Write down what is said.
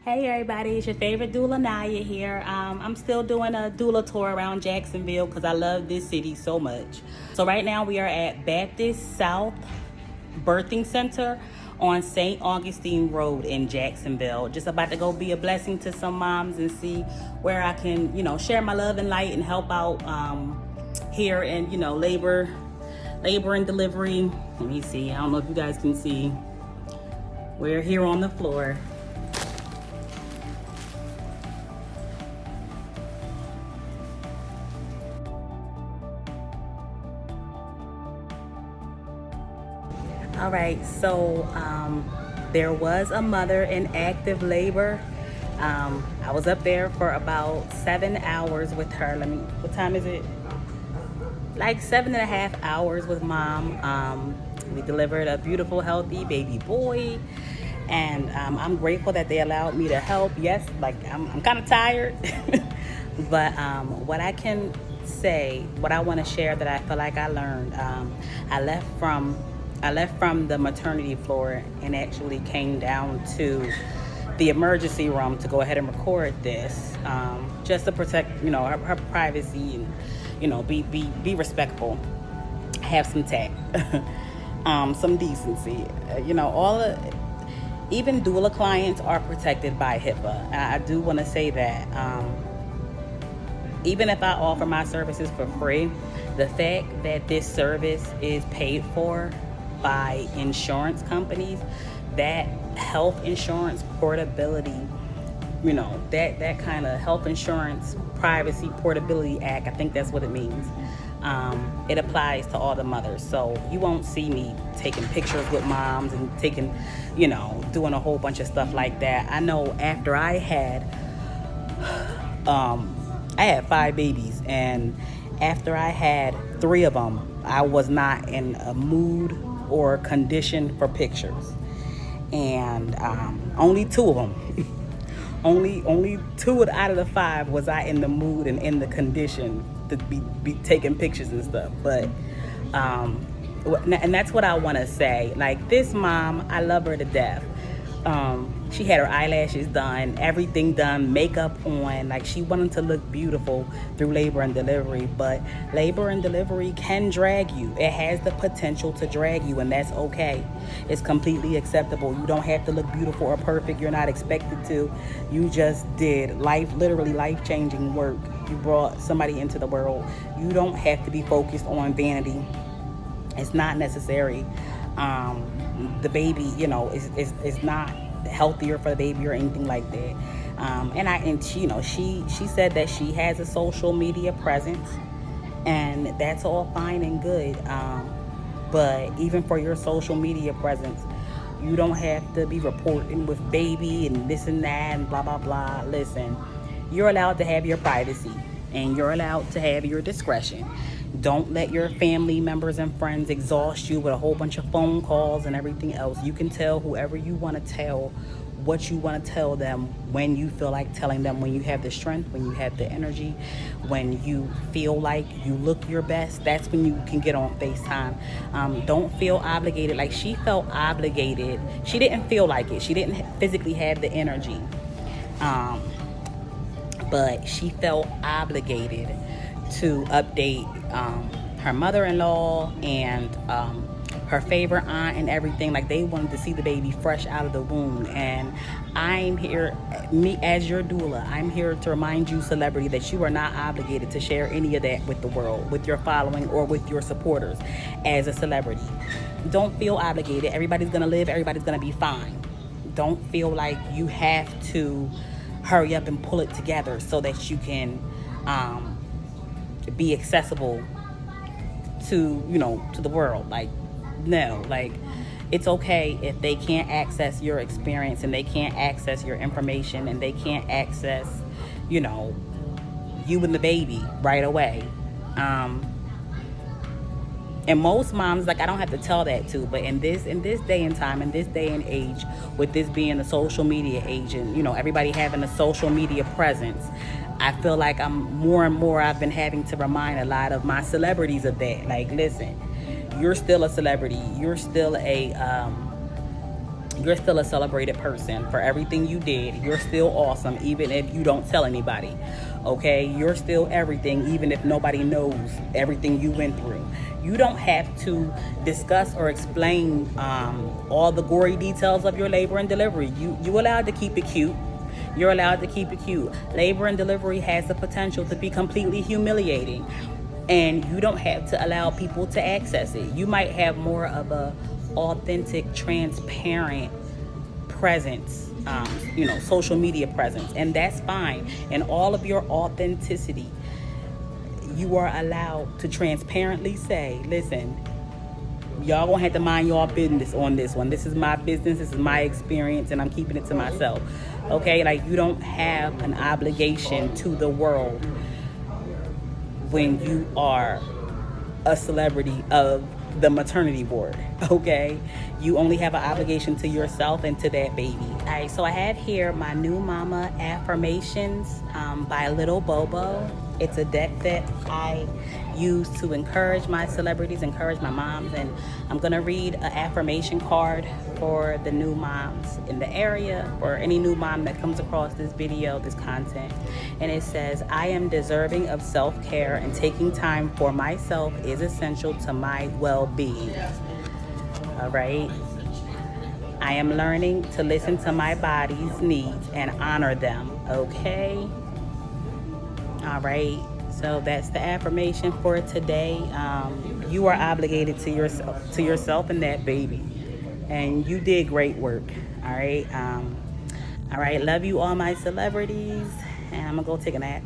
Hey everybody, it's your favorite doula Naya here. I'm still doing a doula tour around Jacksonville because I love this city so much. So right now we are at Baptist South Birthing Center on St. Augustine Road in Jacksonville. Just about to go be a blessing to some moms and see where I can, share my love and light and help out here in, labor and delivery. Let me see, I don't know if you guys can see. We're here on the floor. All right, so there was a mother in active labor. I was up there for about 7 hours with her. What time is it? Like 7.5 hours with mom. We delivered a beautiful, healthy baby boy. And I'm grateful that they allowed me to help. Yes, I'm kind of tired. But what I can say, what I want to share that I feel like I learned, I left from the maternity floor and actually came down to the emergency room to go ahead and record this, just to protect, her privacy and, be respectful, have some tact, some decency. Even doula clients are protected by HIPAA. I do want to say that. Even if I offer my services for free, the fact that this service is paid for by insurance companies, that health insurance portability, that kind of health insurance privacy portability act, I think that's what it means. It applies to all the mothers. So you won't see me taking pictures with moms and taking, doing a whole bunch of stuff like that. I know after I had 5 babies, and after I had 3 of them, I was not in a mood or condition for pictures. And only 2 of them, only 2 out of the 5 was I in the mood and in the condition to be taking pictures and stuff. But and that's what I want to say. Like, this mom, I love her to death. She had her eyelashes done, everything done, makeup on. Like, she wanted to look beautiful through labor and delivery. But labor and delivery can drag you. It has the potential to drag you, and that's okay. It's completely acceptable. You don't have to look beautiful or perfect. You're not expected to. You just did literally life-changing work. You brought somebody into the world. You don't have to be focused on vanity. It's not necessary. The baby, is not healthier for the baby or anything like that. And she said that she has a social media presence, and that's all fine and good. But even for your social media presence, you don't have to be reporting with baby and this and that and blah blah blah. Listen, you're allowed to have your privacy and you're allowed to have your discretion. Don't let your family members and friends exhaust you with a whole bunch of phone calls and everything else. You can tell whoever you want to tell what you want to tell them when you feel like telling them, when you have the strength, when you have the energy, when you feel like you look your best. That's when you can get on FaceTime. Don't feel obligated. Like, she felt obligated. She didn't feel like it. She didn't physically have the energy. But she felt obligated to update her mother-in-law and her favorite aunt and everything. Like, they wanted to see the baby fresh out of the womb. And I'm here, me as your doula, I'm here to remind you, celebrity, that you are not obligated to share any of that with the world, with your following, or with your supporters as a celebrity. Don't feel obligated. Everybody's gonna live, everybody's gonna be fine. Don't feel like you have to hurry up and pull it together so that you can be accessible to the world. Like, no, like, it's okay if they can't access your experience and they can't access your information and they can't access you and the baby right away. And most moms, like, I don't have to tell that to, but in this day and time, in this day and age, with this being a social media age and everybody having a social media presence, I feel like I've been having to remind a lot of my celebrities of that. Like, listen, you're still a celebrity. You're still a you're still a celebrated person for everything you did. You're still awesome, even if you don't tell anybody. Okay, you're still everything, even if nobody knows everything you went through. You don't have to discuss or explain all the gory details of your labor and delivery. You allowed to keep it cute. You're allowed to keep it cute. Labor and delivery has the potential to be completely humiliating, and you don't have to allow people to access it. You might have more of a authentic, transparent presence, social media presence, and that's fine. And all of your authenticity, you are allowed to transparently say, listen, y'all gonna have to mind y'all business on this one. This is my business, this is my experience, and I'm keeping it to myself. Okay, like, you don't have an obligation to the world when you are a celebrity of the maternity ward. Okay, you only have an obligation to yourself and to that baby. All right, so I have here my new mama affirmations by Little Bobo. It's a deck that I use to encourage my celebrities, encourage my moms, and I'm gonna read an affirmation card for the new moms in the area, or any new mom that comes across this video, this content. And it says, I am deserving of self-care, and taking time for myself is essential to my well-being. All right. I am learning to listen to my body's needs and honor them. Okay. All right. So that's the affirmation for today. You are obligated to yourself and that baby, and you did great work. All right. All right. Love you, all my celebrities, and I'm gonna go take a nap.